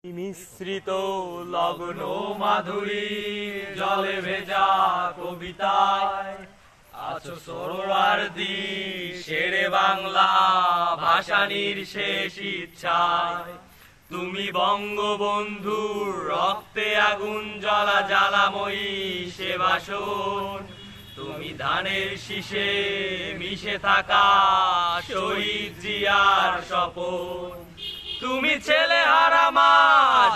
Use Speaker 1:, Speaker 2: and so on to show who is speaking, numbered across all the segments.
Speaker 1: মিশ্রিত লগ্ন মাধুরী জলে ভেজা কবিতায় আছো সরোয়ার্দী শেরে বাংলা ভাসানির শেষ ইচ্ছায়। তুমি বঙ্গবন্ধুর রক্তে আগুন জ্বলা জ্বালাময়ী সে বাসন। তুমি ধানের শীষে মিশে থাকা শহীদ জিয়ার স্বপন। তুমি ছেলে হারামা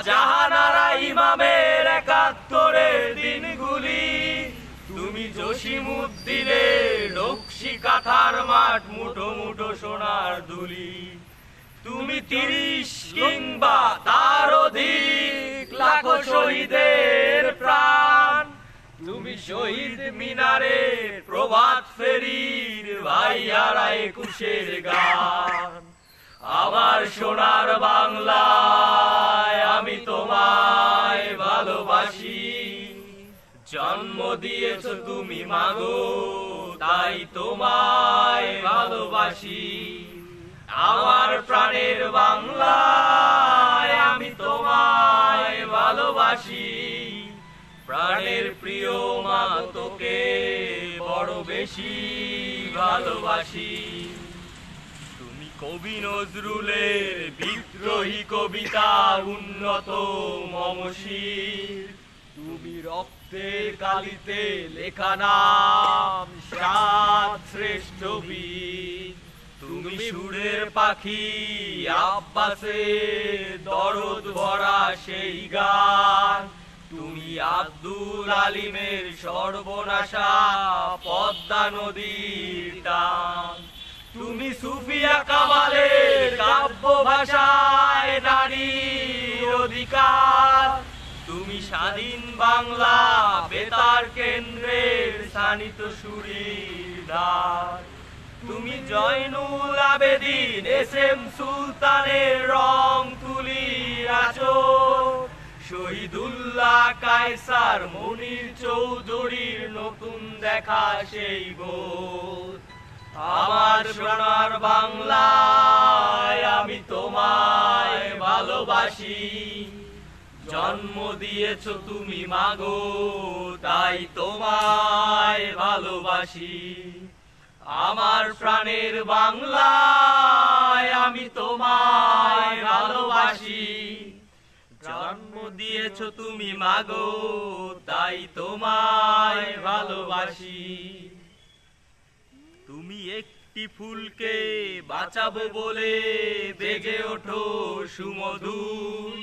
Speaker 1: জাহানারা ইমামের ৭১-এর দিনগুলি। তুমি জসিমউদ্দিনের নকশি কাঁথার মাঠ মুঠো মুঠো সোনার দুলি। তুমি ৩০ কিংবা তার অধিক লাখো শহীদের প্রাণ। তুমি শহীদ মিনারের প্রভাত ফেরির ভাইয়ারা ২১-এর গান। আমার সোনার বাংলায় আমি তোমায় ভালোবাসি। জন্ম দিয়েছো তুমি মাগো তাই তোমায় ভালোবাসি। আমার প্রাণের বাংলায় আমি তোমায় ভালোবাসি। প্রাণের প্রিয় মা তোকে বড় বেশি ভালোবাসি। কবি নজরুলের বিদ্রোহী কবিতা উন্নত মমশির। তুমি রক্তের কালিতে লেখা নাম সাত শ্রেষ্ঠ বীর। তুমি সুরের পাখি আব্বাসের দরদ ভরা সেই গান। তুমি আব্দুল আলিমের সর্বনাশা পদ্মা নদীর টান। তুমি সুফিয়া কামালের কাব্য ভাষায় নারীর অধিকার। তুমি স্বাধীন বাংলা বেতার কেন্দ্রের শানিত সুরের দ্বার। তুমি জয়নুল আবেদিন এস.এম. সুলতানের রং তুলি আঁচল। শহীদুল্লাহ কায়সার মনির চৌধুরীর নতুন দেখা সেই বোধ। আমার সোনার বাংলায় আমি তোমায় ভালোবাসি। জন্ম দিয়েছো তুমি মাগো তাই তোমায় ভালোবাসি। আমার প্রাণের বাংলায় আমি তোমায় ভালোবাসি। জন্ম দিয়েছো তুমি মাগো তাই তোমায় ভালোবাসি। তুমি একটি ফুলকে বাঁচাবো বলে বেজে ওঠো সুমধুর।